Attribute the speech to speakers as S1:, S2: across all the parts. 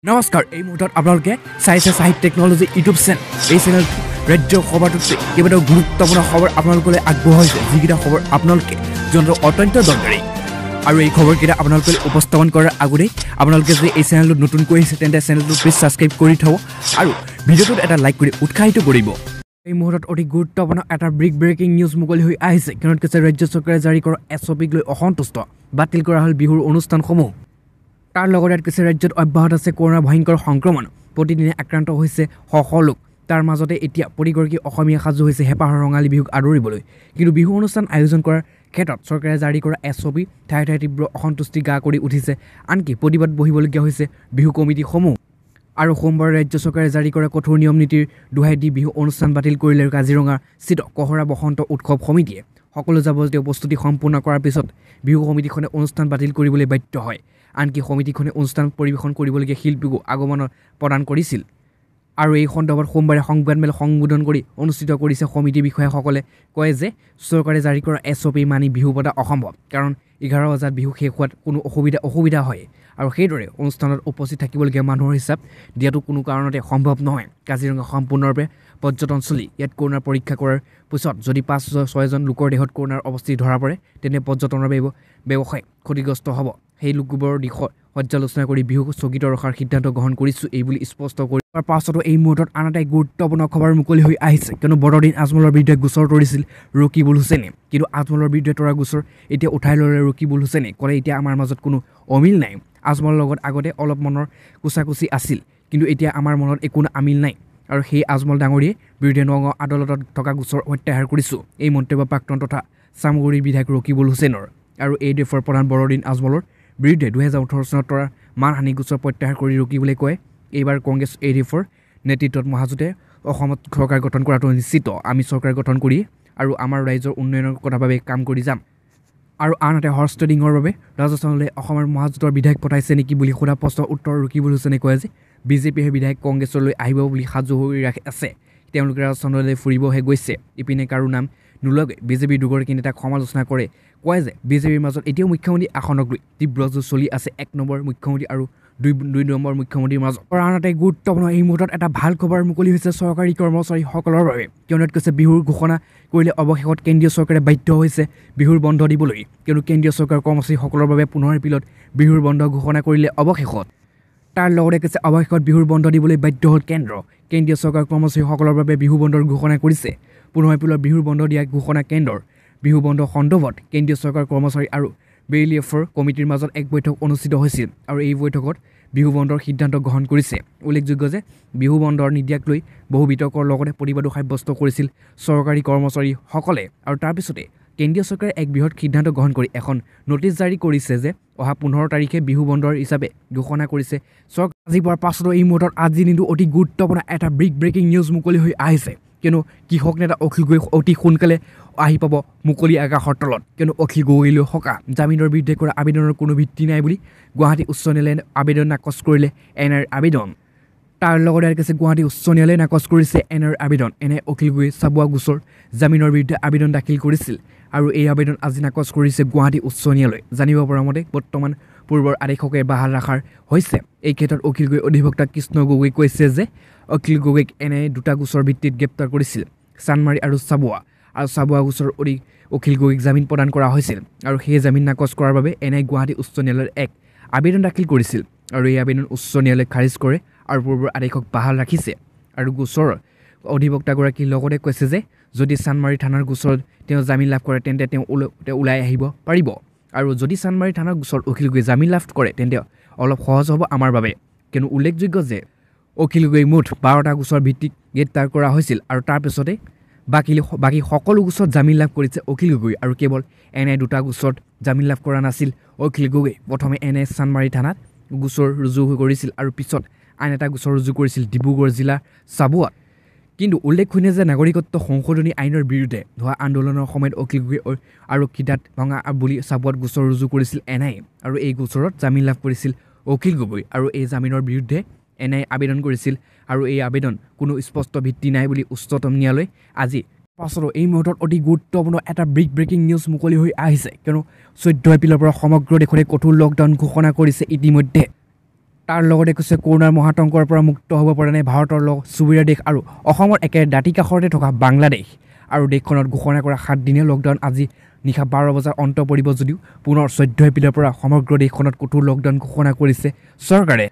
S1: নমস্কাৰ এই মুহূৰ্তত আপোনালোকে চাইছে সাহিত্য টেকনলজি ইউটিউব চেনেল এই চেনেল ৰাজ্য খবৰটোতে কেইবাটাও গুৰুত্বপূৰ্ণ খবৰ আপোনালোকলৈ আগবঢ়াইছে যিকেইটা খবৰ আপোনালোকে জনাটো অত্যন্ত দৰকাৰী আৰু এই খবৰকেইটা আপোনালোকলৈ উপস্থাপন কৰাৰ আগতে আপোনালোকে যদি এই চেনেলটো নতুনকৈ আহিছে তেন্তে চেনেলটো প্লিজ সাবস্ক্ৰাইব কৰি থব আৰু ভিডিঅ'টোত এটা লাইক কৰি উৎসাহিত কৰিব এই মুহূৰ্তত অতি গুৰুত্বপূৰ্ণ এটা ব্ৰেকিং নিউজ মুকলি হৈ আহিছে কিয়নো ৰাজ্য চৰকাৰে জাৰি কৰা এছঅপিক লৈ অসন্তুষ্ট বাতিল কৰা হ'ল বিহুৰ অনুষ্ঠানসমূহ তাৰ লগতে কিছু ৰাজ্যত অব্যাহত আছে কৰোনা ভয়ংকৰ সংক্ৰমণ প্ৰতিদিনে আক্ৰান্ত হৈছে শ লোক তাৰ মাজতে এতিয়া পৰিগৰ্কী অসমীয়া সাজু হৈছে হেপাহৰ ৰঙালী বিহুক আদৰিবলৈ কিন্তু বিহু অনুষ্ঠান আয়োজন কৰাৰ ক্ষেত্ৰত চৰকাৰে জাৰি কৰা এছঅপি ঠায়ে ঠায়ে তীব্ৰ অসন্তুষ্টি গা কৰি উঠিছে আনকি প্ৰতিবাদ বহিবলগীয়া হৈছে বিহু কমিটিসমূহ আৰু সোমবাৰ ৰাজ্য চৰকাৰে জাৰি কৰা কঠোৰ নিয়ম নীতিৰ দোহাই দি বিহু অনুষ্ঠান বাতিল কৰিলে কাজিৰঙা স্থিত কহৰা বসন্ত উৎসৱ সমিতিয়ে সকলো যাৱতীয় প্ৰস্তুতি সম্পূৰ্ণ কৰাৰ পিছত বিহু কমিটিখনে অনুষ্ঠান বাতিল কৰিবলৈ বাধ্য হয় আনকি সমিতিখনে অনুষ্ঠান পৰিৱেশন কৰিবলগীয়া শিল্পীকো আগমনৰ প্ৰদান কৰিছিল আৰু এই সন্দৰ্ভত সোমবাৰে সংবাদমেল সংবোধন কৰি অনুষ্ঠিত কৰিছে সমিতি বিষয়াসকলে কয় যে চৰকাৰে জাৰি কৰা এছঅপি মানি বিহু পতা অসম্ভৱ কাৰণ 11 বজাত বিহু শেষ হোৱাত কোনো অসুবিধা হয় আৰু সেইদৰে অনুষ্ঠানত উপস্থিত থাকিবলগীয়া মানুহৰ হিচাপ দিয়াটো কোনো কাৰণতে সম্ভৱ নহয় কাজিৰঙা সম্পূৰ্ণৰূপে পৰ্যটনস্থলী ইয়াত কৰোনাৰ পৰীক্ষা কৰাৰ পিছত যদি 5-6 জন লোকৰ দেহত কৰোনাৰ অৱস্থিতি ধৰা পৰে তেনে পৰ্যটনৰ ব্যৱসায় ক্ষতিগ্ৰস্ত হ'ব সেই লোকবোৰৰ দিশত পৰ্যালোচনা কৰি বিহু স্থগিত ৰখাৰ সিদ্ধান্ত গ্ৰহণ কৰিছোঁ এই বুলি স্পষ্ট কৰি তাৰ পাছতো এই মুহূৰ্তত আন এটা গুৰুত্বপূৰ্ণ খবৰ মুকলি হৈ আহিছে কিয়নো বৰদিন আজমলৰ বিৰুদ্ধে গোচৰ তৰিছিল ৰকিবুল হুছেইনে কিন্তু আজমলৰ বিৰুদ্ধে তৰা গোচৰ এতিয়া উঠাই ল'লে ৰকিবুল হুছেইনে ক'লে এতিয়া আমাৰ মাজত কোনো অমিল নাই আজমলৰ লগত আগতে অলপ মনৰ কুচাকুচি আছিল কিন্তু এতিয়া আমাৰ মনত একো আমিল নাই আৰু সেই আজমল ডাঙৰীয়ে বিৰুদ্ধে নগাঁও আদালতত থকা গোচৰ প্ৰত্যাহাৰ কৰিছোঁ এই মন্তব্য প্ৰাক্তন তথা চামগুৰিৰ বিধায়ক ৰকিবুল হুছেইনৰ আৰু এই দেশৰ প্ৰধান বৰদিন আজমলৰ বিৰুদ্ধে 2018 চনত তৰা মানহানি গোচৰ প্ৰত্যাহাৰ কৰি ৰকিবুলে কয় এইবাৰ কংগ্ৰেছ এডিএফৰ নেতৃত্বত মহাজোঁটে অসমত চৰকাৰ গঠন কৰাটো নিশ্চিত আমি চৰকাৰ গঠন কৰি আৰু আমাৰ ৰাইজৰ উন্নয়নৰ কথা বাবে কাম কৰি যাম আৰু আনহাতে হৰ্চ ট্ৰেডিঙৰ বাবে ৰাজস্থানলৈ অসমৰ মহাজোঁটৰ বিধায়ক পঠাইছে নেকি বুলি সোধা প্ৰশ্নৰ উত্তৰ ৰকিবুল হুছেইনে কয় যে বিজেপিয়ে বিধায়ক কংগ্ৰেছলৈ আহিব বুলি সাজু হৈ আছে তেওঁলোকে ৰাজস্থানলৈ ফুৰিবহে গৈছে ইপিনে কাৰো নাম নোলোৱাকৈ বিজেপিৰ দুগৰাকী নেতাক সমালোচনা কৰে কয় যে বিজেপিৰ মাজত এতিয়াও মুখ্যমন্ত্ৰী আসনক লৈ তীব্ৰ যুঁজ চলি আছে 1 নম্বৰ মুখ্যমন্ত্ৰী আৰু 2 নম্বৰ মুখ্যমন্ত্ৰীৰ মাজত আনহাতে গুৰুত্বপূৰ্ণ এই মুহূৰ্তত এটা ভাল খবৰ মুকলি হৈছে চৰকাৰী কৰ্মচাৰীসকলৰ বাবে কিয়নো কৈছে বিহুৰ ঘোষণা কৰিলে অৱশেষত কেন্দ্ৰীয় চৰকাৰে বাধ্য হৈছে বিহুৰ বন্ধ দিবলৈ কিয়নো কেন্দ্ৰীয় চৰকাৰৰ কৰ্মচাৰীসকলৰ বাবে 15 এপ্ৰিলত বিহুৰ বন্ধ ঘোষণা কৰিলে অৱশেষত তাৰ লগতে কৈছে অৱশেষত বিহুৰ বন্ধ দিবলৈ বাধ্য হ'ল কেন্দ্ৰীয় চৰকাৰৰ কৰ্মচাৰীসকলৰ বাবে বিহু বন্ধৰ ঘোষণা কৰিছে 15 এপ্ৰিলত বিহুৰ বন্ধ দিয়া ঘোষণা কেন্দ্ৰৰ বিহু বন্ধ সন্দৰ্ভত কেন্দ্ৰীয় চৰকাৰৰ কৰ্মচাৰী আৰু বেইলিএফৰ কমিটিৰ মাজত এক বৈঠক অনুষ্ঠিত হৈছিল আৰু এই বৈঠকত বিহু বন্ধৰ সিদ্ধান্ত গ্ৰহণ কৰিছে উল্লেখযোগ্য যে বিহু বন্ধৰ নিদিয়াক লৈ বহু বিতৰ্কৰ লগতে প্ৰতিবাদো সাব্যস্ত কৰিছিল চৰকাৰী কৰ্মচাৰীসকলে আৰু তাৰ পিছতে কেন্দ্ৰীয় চৰকাৰে এক বৃহৎ সিদ্ধান্ত গ্ৰহণ কৰি এখন নটিচ জাৰি কৰিছে যে অহা 15 তাৰিখে বিহু বন্ধৰ হিচাপে ঘোষণা কৰিছে চৰকাৰ আজি পোৱাৰ পাছতো এই মুহূৰ্তত আজি দিনটো অতি গুৰুত্বপূৰ্ণ এটা ব্ৰেকিং নিউজ মুকলি হৈ আহিছে কিয়নো কৃষক নেতা অখিল গগৈ অতি সোনকালে আহি পাব মুকলি আকাশৰ তলত কিয়নো অখিল গগৈলৈ সকা জামিনৰ বিৰুদ্ধে কৰা আবেদনৰ কোনো ভিত্তি নাই বুলি গুৱাহাটী উচ্চ ন্যায়ালয়ে আবেদন নাকচ কৰিলে এনআইৰ আবেদন তাৰ লগতে কৈছে গুৱাহাটী উচ্চ ন্যায়ালয়ে নাকচ কৰিছে এনআইৰ আবেদন এনে অখিল গগৈ চাবুৱা গোচৰ জামিনৰ বিৰুদ্ধে আবেদন দাখিল কৰিছিল আৰু এই আবেদন আজি নাকচ কৰিছে গুৱাহাটী উচ্চ ন্যায়ালয়ে জানিব পৰা মতে বৰ্তমান পূৰ্বৰ আদেশকে বাহাল ৰখাৰ হৈছে এই ক্ষেত্ৰত অখিল গগৈ অধিবক্তা কৃষ্ণ গগৈ কৈছে যে অখিল গগৈক এনে দুটা গোচৰ ভিত্তিত গ্ৰেপ্তাৰ কৰিছিল চানমাৰী আৰু চাবুৱা গোচৰ অখিল গগৈক জামিন প্ৰদান কৰা হৈছিল আৰু সেই জামিন নাকচ কৰাৰ বাবে এনে গুৱাহাটী উচ্চ ন্যায়ালয়ত এক আবেদন দাখিল কৰিছিল আৰু এই আবেদন উচ্চ ন্যায়ালয়ে খাৰিজ কৰে আৰু পূৰ্বৰ আদেশক বাহাল ৰাখিছে আৰু গোচৰৰ অধিবক্তাগৰাকীৰ লগতে কৈছে যে যদি চানমাৰী থানাৰ গোচৰত তেওঁ জামিন লাভ কৰে তেন্তে তেওঁ ওলাই আহিব পাৰিব আৰু যদি চানমাৰী থানাৰ গোচৰত অখিল গগৈ জামিন লাভ কৰে তেন্তে অলপ সহজ হ'ব আমাৰ বাবে কিন্তু উল্লেখযোগ্য যে অখিল গগৈ মুঠ 12টা গোচৰ ভিত্তিত গ্ৰেপ্তাৰ কৰা হৈছিল আৰু তাৰ পিছতে বাকী সকলো গোচৰত জামিন লাভ কৰিছে অখিল গগৈ আৰু কেৱল এনে দুটা গোচৰত জামিন লাভ কৰা নাছিল অখিল গগৈ প্ৰথমে এনে চানমাৰী থানাত গোচৰ ৰুজু কৰিছিল আৰু পিছত আন এটা গোচৰ ৰুজু কৰিছিল ডিব্ৰুগড় জিলাৰ চাবুৱাত কিন্তু উল্লেখনীয় যে নাগৰিকত্ব সংশোধনী আইনৰ বিৰুদ্ধে হোৱা আন্দোলনৰ সময়ত অখিল গগৈ আৰক্ষী দাঁত ভঙা বুলি চাবুৱাত গোচৰ ৰুজু কৰিছিল এনআই আৰু এই গোচৰত জামিন লাভ কৰিছিল অখিল গগৈ আৰু এই জামিনৰ বিৰুদ্ধে এনআই আবেদন কৰিছিল আৰু এই আবেদন কোনো স্পষ্ট ভিত্তি নাই বুলি উচ্চতম ন্যায়ালয়ে আজি পাছতো এই মুহূৰ্তত অতি গুৰুত্বপূৰ্ণ এটা ব্ৰেকিং নিউজ মুকলি হৈ আহিছে কিয়নো 14 এপ্ৰিলৰ পৰা সমগ্ৰ দেশতে কঠোৰ লকডাউন ঘোষণা কৰিছে ইতিমধ্যে তাৰ লগতে কৈছে কৰোনাৰ মহাতংকৰ পৰা মুক্ত হ'ব পৰা নাই ভাৰতৰ চুবুৰীয়া দেশ আৰু অসমৰ একে দাঁতি কাষতে থকা বাংলাদেশ আৰু দেশখনত ঘোষণা কৰা 7 দিনীয়া লকডাউন আজি নিশা 12 বজাৰ অন্ত পৰিব যদিও পুনৰ 14 এপ্ৰিলৰ পৰা সমগ্ৰ দেশখনত কঠোৰ লকডাউন ঘোষণা কৰিছে চৰকাৰে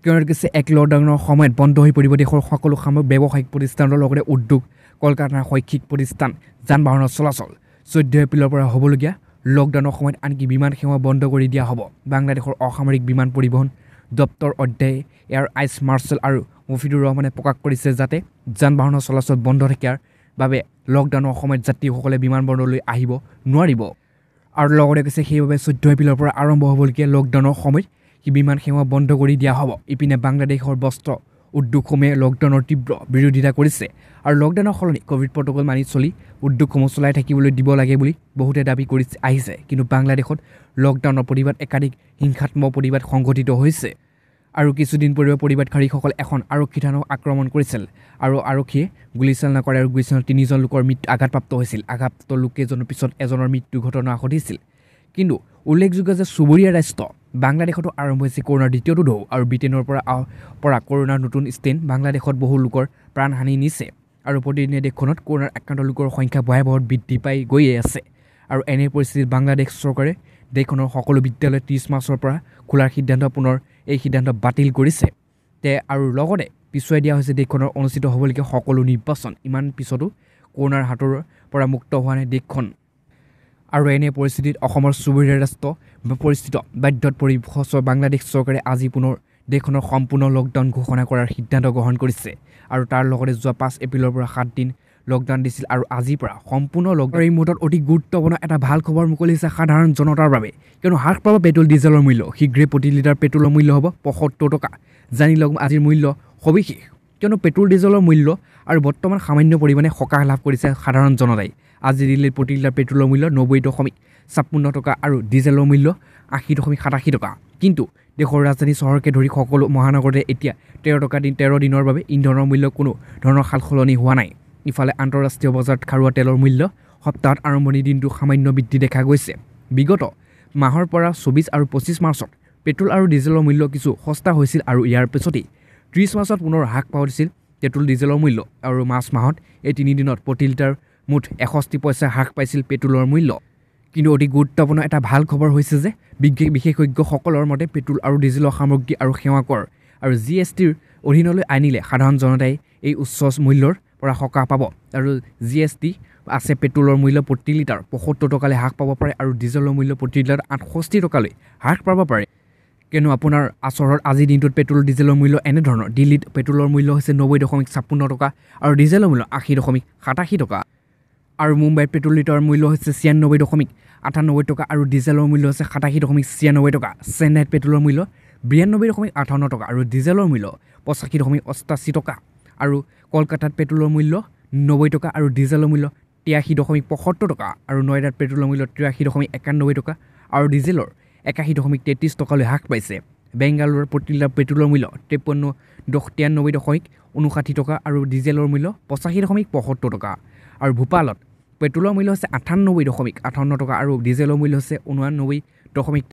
S1: কিয়নো কৈছে এক লকডাউনৰ সময়ত বন্ধ হৈ পৰিব দেশৰ সকলো সামগ্ৰিক ব্যৱসায়িক প্ৰতিষ্ঠানৰ লগতে উদ্যোগ কলকাতাৰ শৈক্ষিক প্ৰতিষ্ঠান যান বাহনৰ চলাচল 14 এপ্ৰিলৰ পৰা হ'বলগীয়া লকডাউনৰ সময়ত আনকি বিমান সেৱা বন্ধ কৰি দিয়া হ'ব বাংলাদেশৰ অসামৰিক বিমান পৰিবহণ দপ্তৰ অধ্যায় এয়াৰ আইচ মাৰ্শ্বেল আৰু মুফিদুৰ ৰহমানে প্ৰকাশ কৰিছে যাতে যান বাহনৰ চলাচল বন্ধ থকাৰ বাবে লকডাউনৰ সময়ত যাত্ৰীসকলে বিমানবন্দৰলৈ আহিব নোৱাৰিব আৰু লগতে কৈছে সেইবাবে 14 এপ্ৰিলৰ পৰা আৰম্ভ হ'বলগীয়া লকডাউনৰ সময়ত বিমান সেৱা বন্ধ কৰি দিয়া হ'ব ইপিনে বাংলাদেশৰ বস্ত্ৰ উদ্যোগসমূহে লকডাউনৰ তীব্ৰ বিৰোধিতা কৰিছে আৰু লকডাউনৰ সলনি কোভিড প্ৰট'কল মানি চলি উদ্যোগসমূহ চলাই থাকিবলৈ দিব লাগে বুলি বহুতে দাবী কৰি আহিছে কিন্তু বাংলাদেশত লকডাউনৰ প্ৰতিবাদ একাধিক হিংসাত্মক প্ৰতিবাদ সংঘটিত হৈছে আৰু কিছুদিন পূৰ্বে প্ৰতিবাদকাৰীসকল এখন আৰক্ষী থানাক আক্ৰমণ কৰিছিল আৰু আৰক্ষীয়ে গুলীচালনা কৰে আৰু গুলীচালনাত 3জন লোকৰ মৃত্যু আঘাতপ্ৰাপ্ত হৈছিল আঘাতপ্ৰাপ্ত লোককেইজনৰ পিছত এজনৰ মৃত্যু ঘটনা ঘটিছিল কিন্তু উল্লেখযোগ্য যে চুবুৰীয়া ৰাষ্ট্ৰ বাংলাদেশতো আৰম্ভ হৈছে কৰোনাৰ দ্বিতীয়টো ঢৌ আৰু ব্ৰিটেইনৰ পৰা কৰোনাৰ নতুন ষ্ট্ৰেইন বাংলাদেশত বহু লোকৰ প্ৰাণহানি নিছে আৰু প্ৰতিদিনে দেশখনত কৰোনাৰ আক্ৰান্ত লোকৰ সংখ্যা ভয়াৱহত বৃদ্ধি পাই গৈয়ে আছে আৰু এনে পৰিস্থিতিত বাংলাদেশ চৰকাৰে দেশখনৰ সকলো বিদ্যালয় 30 মাৰ্চৰ পৰা খোলাৰ সিদ্ধান্ত পুনৰ এই সিদ্ধান্ত বাতিল কৰিছে আৰু লগতে পিছুৱাই দিয়া হৈছে দেশখনৰ অনুষ্ঠিত হ'বলগীয়া সকলো নিৰ্বাচন ইমান পিছতো কৰোনাৰ হাতৰ পৰা মুক্ত হোৱা নাই দেশখন আৰু এনে পৰিস্থিতিত অসমৰ চুবুৰীয়া ৰাষ্ট্ৰ পৰিস্থিত বাধ্যত পৰি বাংলাদেশ চৰকাৰে আজি পুনৰ দেশখনৰ সম্পূৰ্ণ লকডাউন ঘোষণা কৰাৰ সিদ্ধান্ত গ্ৰহণ কৰিছে আৰু তাৰ লগতে যোৱা 5 এপ্ৰিলৰ পৰা 7 দিন লকডাউন দিছিল আৰু আজিৰ পৰা সম্পূৰ্ণ লকডাউন এই মুহূৰ্তত অতি গুৰুত্বপূৰ্ণ এটা ভাল খবৰ মুকলিছে সাধাৰণ জনতাৰ বাবে কিয়নো হ্ৰাস পাব পেট্ৰল ডিজেলৰ মূল্য শীঘ্ৰে প্ৰতি লিটাৰ পেট্ৰলৰ মূল্য হ'ব 75 টকা জানি লওক আজিৰ মূল্য সবিশেষ কিয়নো পেট্ৰল ডিজেলৰ মূল্য আৰু বৰ্তমান সামান্য পৰিমাণে সকাহ লাভ কৰিছে সাধাৰণ জনতাই আজি দিল্লীত প্ৰতি লিটাৰ পেট্ৰলৰ মূল্য 90.56 টকা আৰু ডিজেলৰ মূল্য 80.87 টকা কিন্তু দেশৰ ৰাজধানী চহৰকে ধৰি সকলো মহানগৰতে এতিয়া 13 দিনৰ বাবে ইন্ধনৰ মূল্য কোনো ধৰণৰ সালসলনি হোৱা নাই ইফালে আন্তঃৰাষ্ট্ৰীয় বজাৰত খাৰুৱা তেলৰ মূল্য সপ্তাহত আৰম্ভণিৰ দিনটো সামান্য বৃদ্ধি দেখা গৈছে বিগত মাহৰ পৰা 24 আৰু 25 মাৰ্চত পেট্ৰল আৰু ডিজেলৰ মূল্য কিছু সস্তা হৈছিল আৰু ইয়াৰ পিছতেই 30 মাৰ্চত পুনৰ হ্ৰাস পাইছিল পেট্ৰল ডিজেলৰ মূল্য আৰু মাৰ্চ মাহত এই 3 দিনত প্ৰতি লিটাৰ মুঠ 61 পইচা হ্ৰাস পাইছিল পেট্ৰলৰ মূল্য কিন্তু অতি গুৰুত্বপূৰ্ণ এটা ভাল খবৰ হৈছে যে বিশেষজ্ঞসকলৰ মতে পেট্ৰল আৰু ডিজেলৰ সামগ্ৰী আৰু সেৱা কৰ আৰু GSTৰ অধীনলৈ আনিলে সাধাৰণ জনতাই এই উচ্চ মূল্যৰ পৰা সকাহ পাব আৰু GST আছে পেট্ৰলৰ মূল্য প্ৰতি লিটাৰ 75 টকালৈ হ্ৰাস পাব পাৰে আৰু ডিজেলৰ মূল্য প্ৰতি লিটাৰ 68 টকালৈ হ্ৰাস পাব পাৰে কিয়নো আপোনাৰ চহৰত আজিৰ দিনটোত পেট্ৰল ডিজেলৰ মূল্য এনেধৰণৰ দিল্লীত পেট্ৰলৰ মূল্য হৈছে 90.56 টকা আৰু ডিজেলৰ মূল্য 80.87 টকা আৰু মুম্বাইত পেট্ৰল লিটাৰৰ মূল্য হৈছে 96.98 টকা আৰু ডিজেলৰ মূল্য হৈছে 87.96 টকা চেন্নাইত পেট্ৰলৰ মূল্য 92.58 টকা আৰু ডিজেলৰ মূল্য 85.88 টকা আৰু কলকাতাত পেট্ৰলৰ মূল্য 90 টকা আৰু ডিজেলৰ মূল্য 83.75 টকা আৰু নয়ডাত পেট্ৰলৰ মূল্য 83.91 টকা আৰু ডিজেলৰ 81.33 টকালৈ হ্ৰাস পাইছে বেংগালুৰুৰ প্ৰতি লিটাৰ পেট্ৰলৰ মূল্য 93.59 টকা আৰু ডিজেলৰ মূল্য 85.75 টকা আৰু ভূপালত পেট্ৰলৰ মূল্য হৈছে 98.58 টকা আৰু ডিজেলৰ মূল্য হৈছে 89.